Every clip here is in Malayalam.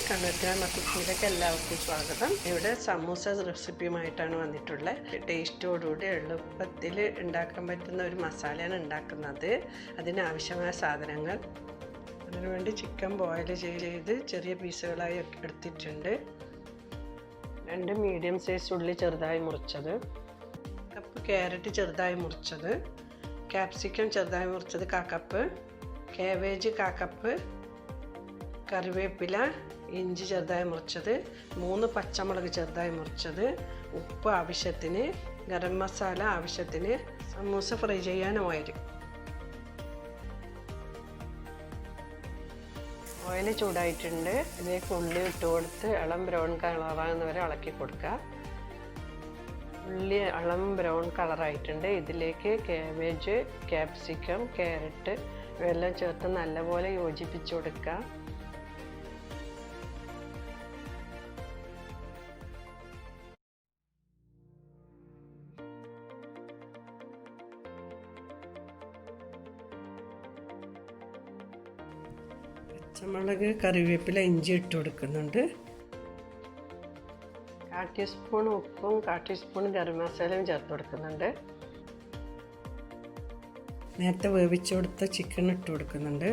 കണ്ണൂർ മത്തിയിലേക്ക് എല്ലാവർക്കും സ്വാഗതം. ഇവിടെ സമൂസ റെസിപ്പിയുമായിട്ടാണ് വന്നിട്ടുള്ളത്. ടേസ്റ്റോടുകൂടി എളുപ്പത്തിൽ ഉണ്ടാക്കാൻ പറ്റുന്ന ഒരു മസാലയാണ് ഉണ്ടാക്കുന്നത്. അതിനാവശ്യമായ സാധനങ്ങൾ: അതിനുവേണ്ടി ചിക്കൻ ബോയിൽ ചെയ്ത് ചെറിയ പീസുകളായി എടുത്തിട്ടുണ്ട്. 2 മീഡിയം സൈസ് ഉള്ളി ചെറുതായി മുറിച്ചത്, കപ്പ് ക്യാരറ്റ് ചെറുതായി മുറിച്ചത്, ക്യാപ്സിക്കം ചെറുതായി മുറിച്ചത് 1 കപ്പ്, കാബേജ് 1 കപ്പ്, കറിവേപ്പില, ഇഞ്ചി ചെറുതായി മുറിച്ചത്, 3 പച്ചമുളക് ചെറുതായി മുറിച്ചത്, ഉപ്പ് ആവശ്യത്തിന്, ഗരം മസാല ആവശ്യത്തിന്, സമൂസ ഫ്രൈ ചെയ്യാൻ ഓയിൽ. ഓയിൽ ചൂടായിട്ടുണ്ട്. ഇതിലേക്ക് ഉള്ളി ഇട്ട് കൊടുത്ത് ഇളം ബ്രൗൺ കളറാകുന്നവരെ ഇളക്കി കൊടുക്കുക. ഉള്ളി ഇളം ബ്രൗൺ കളറായിട്ടുണ്ട്. ഇതിലേക്ക് കാബേജ്, ക്യാപ്സിക്കം, ക്യാരറ്റ് ഇവയെല്ലാം ചേർത്ത് നല്ലപോലെ യോജിപ്പിച്ച് കൊടുക്കുക. പച്ചമുളക്, കറിവേപ്പില, ഇഞ്ചി ഇട്ട് കൊടുക്കുന്നുണ്ട്. 1/4 ടീസ്പൂൺ ഉപ്പും 1/4 ടീസ്പൂൺ ഗരം മസാലയും ചേർത്ത് കൊടുക്കുന്നുണ്ട്. നേരത്തെ വേവിച്ച് കൊടുത്ത ചിക്കൻ ഇട്ട് കൊടുക്കുന്നുണ്ട്.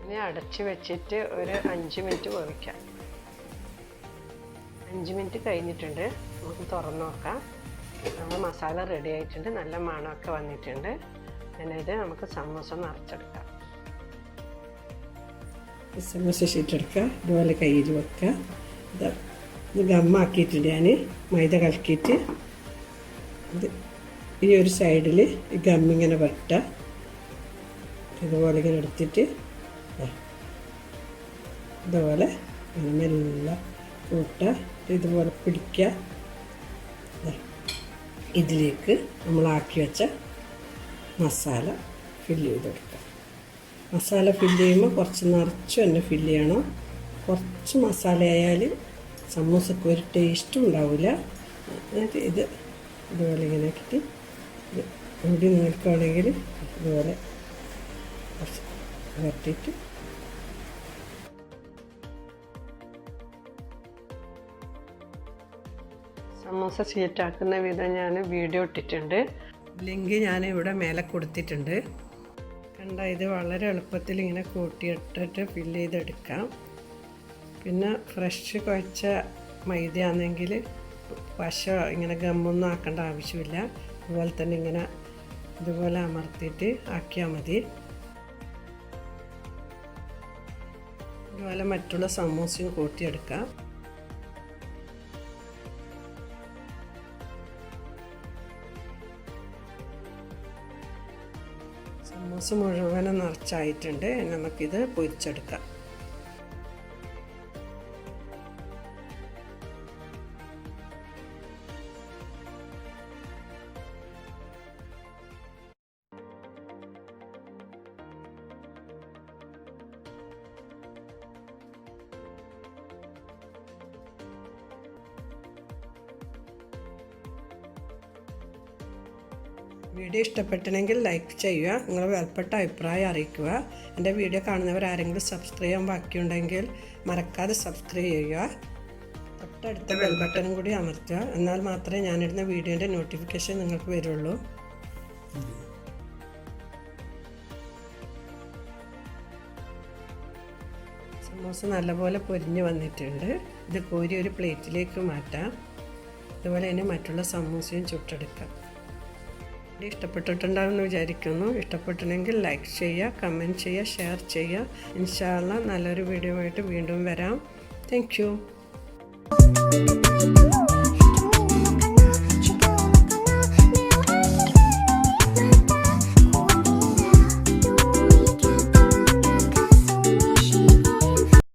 ഇനി അടച്ച് വെച്ചിട്ട് ഒരു 5 മിനിറ്റ് വേവിക്കാം. 5 മിനിറ്റ് കഴിഞ്ഞിട്ടുണ്ട്. നമുക്ക് തുറന്ന് നോക്കാം. നമ്മൾ മസാല റെഡി ആയിട്ടുണ്ട്. നല്ല മണമൊക്കെ വന്നിട്ടുണ്ട്. പിന്നെ ഇത് നമുക്ക് സമൂസ നിറച്ചെടുക്കാം. സമൂസ ഷീറ്റ് എടുക്കുക. ഇതുപോലെ കയ്യിൽ വെക്കുക. ഇത് ഗമ്മാക്കിയിട്ടുണ്ട്. ഞാൻ മൈദ കലക്കിയിട്ട് ഈ ഒരു സൈഡിൽ ഈ ഗമ്മിങ്ങനെ വെട്ടുക. ഇതുപോലെ ഇങ്ങനെ എടുത്തിട്ട് ഇതുപോലെ മെല്ലെ കൂട്ടുക. ഇതുപോലെ പിടിക്കുക. ഇതിലേക്ക് നമ്മളാക്കി വെച്ച മസാല ഫില്ല് ചെയ്ത് കൊടുക്കുക. മസാല ഫില്ല് ചെയ്യുമ്പോൾ കുറച്ച് നിറച്ച് തന്നെ ഫില്ല് ചെയ്യണം. കുറച്ച് മസാല ആയാൽ സമൂസക്ക് ഒരു ടേസ്റ്റും ഉണ്ടാവില്ല. എന്നിട്ട് ഇതുപോലെ ഇങ്ങനെ ആക്കിയിട്ട് മുടി നിൽക്കുകയാണെങ്കിൽ ഇതുപോലെ കുറച്ച് വരട്ടിയിട്ട് സമൂസ ഷീറ്റാക്കുന്ന വിധം ഞാൻ വീഡിയോ ഇട്ടിട്ടുണ്ട്. ലിങ്ക് ഞാൻ ഇവിടെ മേലെ കൊടുത്തിട്ടുണ്ട്. കണ്ട, ഇത് വളരെ എളുപ്പത്തിൽ ഇങ്ങനെ കൂട്ടിയിട്ടിട്ട് ഫില്ല് ചെയ്തെടുക്കാം. പിന്നെ ഫ്രഷ് കുഴച്ച മൈദയാണെങ്കിൽ പശ ഇങ്ങനെ ഗമ്മൊന്നും ആക്കേണ്ട ആവശ്യമില്ല. അതുപോലെ തന്നെ ഇങ്ങനെ ഇതുപോലെ അമർത്തിയിട്ട് ആക്കിയാൽ മതി. അതുപോലെ മറ്റുള്ള സമൂസയും കൂട്ടിയെടുക്കാം. സമൂസ മുഴുവനും നിറച്ചായിട്ടുണ്ട്. നമുക്കിത് പൊരിച്ചെടുക്കാം. വീഡിയോ ഇഷ്ടപ്പെട്ടെങ്കിൽ ലൈക്ക് ചെയ്യുക. നിങ്ങൾ വിലപ്പെട്ട അഭിപ്രായം അറിയിക്കുക. എൻ്റെ വീഡിയോ കാണുന്നവർ ആരെങ്കിലും സബ്സ്ക്രൈബ് ചെയ്യാൻ ബാക്കിയുണ്ടെങ്കിൽ മറക്കാതെ സബ്സ്ക്രൈബ് ചെയ്യുക. തൊട്ടടുത്ത ബെൽ ബട്ടണും കൂടി അമർത്തുക. എന്നാൽ മാത്രമേ ഞാനിടുന്ന വീഡിയോൻ്റെ നോട്ടിഫിക്കേഷൻ നിങ്ങൾക്ക് വരുള്ളൂ. സമൂസ നല്ലപോലെ പൊരിഞ്ഞ് വന്നിട്ടുണ്ട്. ഇത് കോരി ഒരു പ്ലേറ്റിലേക്ക് മാറ്റാം. അതുപോലെ തന്നെ മറ്റുള്ള സമൂസയും ചുട്ടെടുക്കാം. ഇഷ്ടപ്പെട്ടിട്ടുണ്ടാകുമെന്ന് വിചാരിക്കുന്നു. ഇഷ്ടപ്പെട്ടില്ലെങ്കിൽ ലൈക്ക് ചെയ്യുക, കമൻറ്റ് ചെയ്യുക, ഷെയർ ചെയ്യുക. ഇൻഷാ അല്ലാഹ് നല്ലൊരു വീഡിയോ ആയിട്ട് വീണ്ടും വരാം. Thank you.